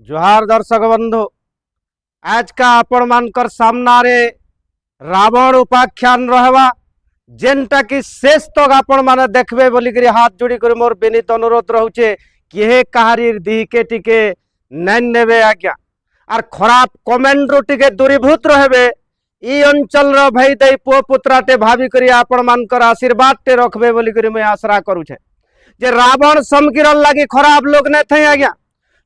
जोहार दर्शक बंधु। आज का आपण मानकर सामना रे रावण उपाख्यान रहवा जेनटा कि शेष तक आपण माने देखबे बोली करी हाथ जोड़ी कर मोर विनीत अनुरोध रहउचे कि हे कहारी दिके टिके नैन नेबे आज्ञा आर खराब कमेंट रो टिके दूरीभूत रहबे। ई अंचल रो भाई दई पुओ पुत्राटे भाभी करी आपण मानकर आशीर्वाद टे रखबे बोली करी मैं आशा करूछे जे रावण समकिरन लागी खराब लोग ने थे आज्ञा।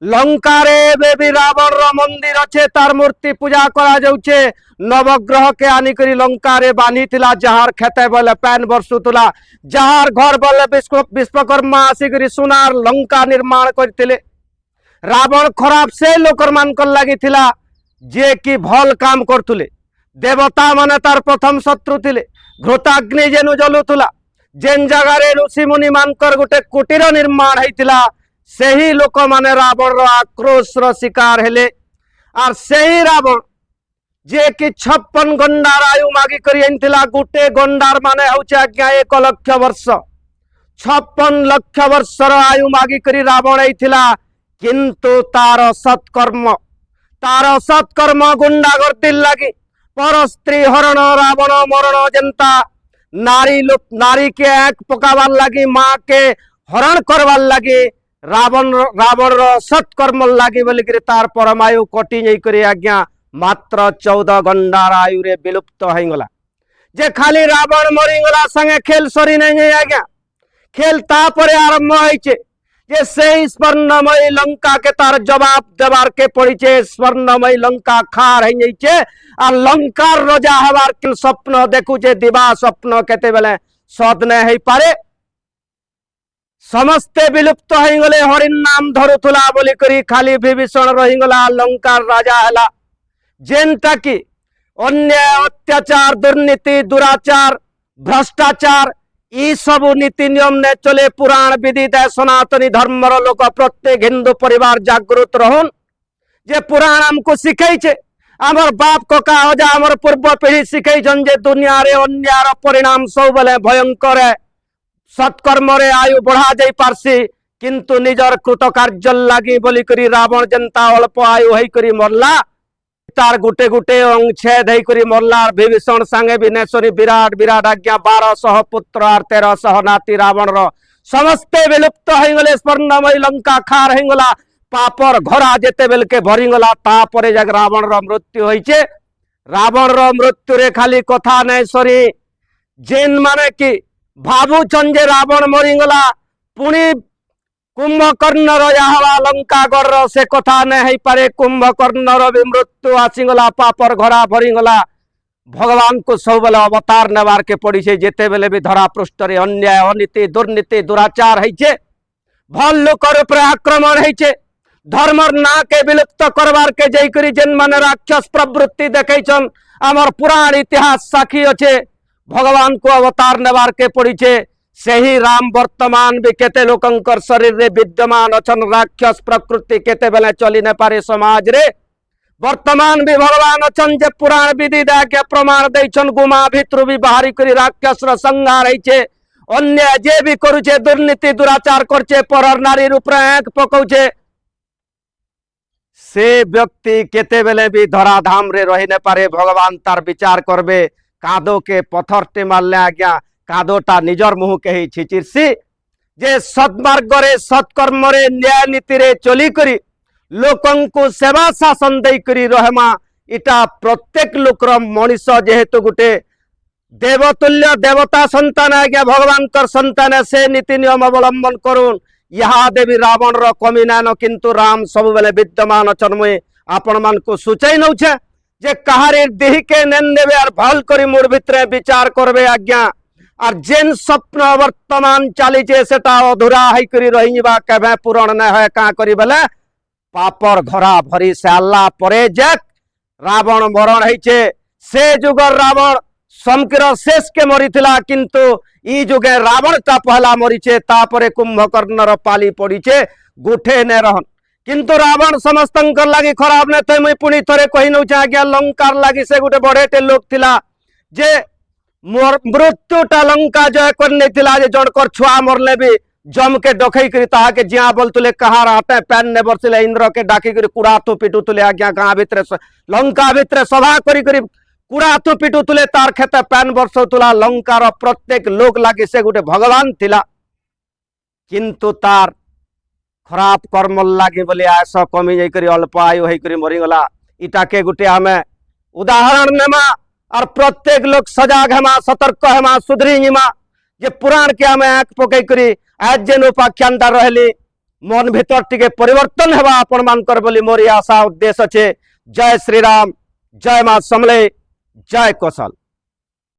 लंका रे बेबी रावण रो मंदिर अच्छे तार मूर्ति पूजा करा जाउछे। नवग्रह के आनी करी लंका रे बानी थिला जहार खेते बोले पैन बरसुतुला जहार घर बोले विश्वकर्मा आसी करी सुनार लंका निर्माण करथिले। रावण खराब से लोकर मानकर लागी थिला जे कि भल काम करथुले। देवता माने तार प्रथम शत्रु थिले। घृताग्नि जेनु जलुथुला जेन जगह रे ऋषि मुनि मानकर गोटे कुटीर निर्माण हेतिला सेही लोक माने रावण रो आक्रोश रो शिकार हेले। और सेही रावण जे कि 56 गंडार आयु मागी करी एनथिला। गोटे गंडार माने होचे आज्ञा 1 लाख वर्ष। 56 लाख वर्ष रो आयु मागी करी रावण एथिला किंतु तार सत्कर्म गुंडा गर्दी लागी पर स्त्री हरण रावण मरण जनता नारी के आंख पकावार लागी माँ के हरण करवार लागी रावण रो सत्कर्म लागी बोली करी तार परमायु कटि जाई करी आज्ञा मात्र 14 गंडार आयु रे विलुप्त हो गला। जे खाली रावण मरीगला संगे खेल सरी नहीं आज्ञा। खेल तापरे आरंभ होइचे जे से स्वर्णमयी लंका के तार जवाब देवार के पड़ीचे। स्वर्णमयी लंका खार हो जाइए आ लंकार रजा हवार के स्वप्न देखुचे दिवा स्वप्न केते बेले सद ने हो पारे। समस्ते विलुप्त हो गले हरिण नाम धरुथुला बोली करी खाली विभीषण रहीगला लंकार राजा हला। जेनटा कि अन्याय अत्याचार दुर्नीति दुराचार भ्रष्टाचार ई सब नीति नियम ने चले पुराण विधि दे सनातनी धर्म लोक प्रत्येक हिंदू परिवार जागृत रहन जे पुराण हमको शिखैछे। आमर बाप कका अजा आमर पूर्व पीढ़ी शिखैछन जे दुनिया रे अन्याय परिणाम सब बेले भयंकर है। सत्कर्म रे आयु बढ़ा जाई पारसी किंतु निजर कृतकार्य लागी बोली करी रावण जनता अल्प आयु होई करी मरला। तार गुटे गुटे अंग छेद होई करी मरला। विभीषण संगे विनेश्वरी विराट विराट आज्ञा 1200 पुत्र और 1300 नाती रावण रो समस्ते विलुप्त हो गले। स्वर्णमयी लंका खार हो गला। पापर घरा जेते बेल के भरी गला तापरे जग रावण रो मृत्यु होइचे। रावण रो मृत्यु रे खाली कथा नै सरी जेन माने कि भावुछन जे रावण मरीगला पुणी कुंभकर्ण रहा लंका गढ़ से कथा नहीं पारे। कुंभकर्ण भी मृत्यु आसीगला पापर घरा भरीगला। भगवान को सब बेले अवतार नेबार के पड़ी से जेते बेले भी धरा पृष्ठ रे अन्याय अनीति दुर्नीति दुराचार है भल लोकर ऊपर आक्रमण है। धर्म ना के विलुप्त करवार के जैकरी जेन माने राक्षस प्रवृत्ति देखैछन आमर पुराण इतिहास साक्षी अच्छे। भगवान को अवतार नेबार के पड़ी से सही राम वर्तमान भी केते लोकंकर शरीर रे विद्यमान अछन। राक्षस प्रकृति केते बेले चली न पारे समाज रे वर्तमान भी भगवान अछन जे पुराण विधि दे के प्रमाण दैछन। गुमा भितरु भी बाहरी करी राक्षस रो संहार होइछे। अन्याय जे भी करूछे दुर्नीति दुराचार करछे पर नारी रूप आंख पकौछे से व्यक्ति केते बेले भी धराधाम रे रही न पारे। भगवान तार विचार करबे कादो के पत्थर टे मारले आज्ञा कादोटा निजर मुह के ही छिचिरसी जे सद्मार्ग रे सत्कर्म रे न्याय नीति रे चली करी लोकन को सेवा शासन दे करी रहमा इटा प्रत्येक लोकर मनीष जेहेतु गुटे देवतुल्य देवता संतान आज्ञा भगवान कर संतान से नीति नियम अवलंबन करूँ। यहाँ देवी रावण रो कमी नान किंतु राम सब बेले विद्यमान अछन। मुई आपण मान को सूचाई नौछे जे कहारी देह के नेन देवे और भल करी मोर भितरे विचार करबे आज्ञा। और जेन स्वप्न वर्तमान चलीचे सेटा अधूरा है करी रहीबा केबे पूरण न है का करी बेले पापर घरा भरी साला परे जक रावण मरण होइछे। से जुगर रावण समकिर शेष के मरीथिला किंतु ई जुगे रावण ता पहला मरीचे तापरे कुंभकर्ण रो पाली पड़ीचे गुठे ने रहन। किंतु रावण समस्तंकर लागी खराब ने थे। मुई पुणी थरे कहि नौ आज्ञा लंकार लागी से गुटे बड़ेटे लोक थिला जे मृत्युटा लंका जय करने थिला जे जनकर छुआ मरले भी जम के डखई करी ताहा के जिया बोलतुले कहार हाथे पैन ने बरसिले इंद्र के डाकी करी कुड़ातु पिटुतुले आज्ञा गाँ भितरे लंका भितरे सभा करी करी कुड़ातु पिटुतुले तार खेते पैन बरसौतुला लंकार प्रत्येक लोक लागी से गोटे भगवान थिला किंतु तार खराब कर्म लागी बोली आयस कमी जाइकरी अल्प आयु होइकरी मरीगला इटा के गोटे आमे उदाहरण नेमा और प्रत्येक लोग सजाग हेमा सतर्क हेमा सुधरी जे पुराण के आमे आंख पकई करी आज जेन उपाख्यानटा रहली मन भीतर टिके परिवर्तन हेबा आपण मानकर बोली मोर आशा उद्देश्य छे। जय श्री राम, जय मां समले, जय कौशल।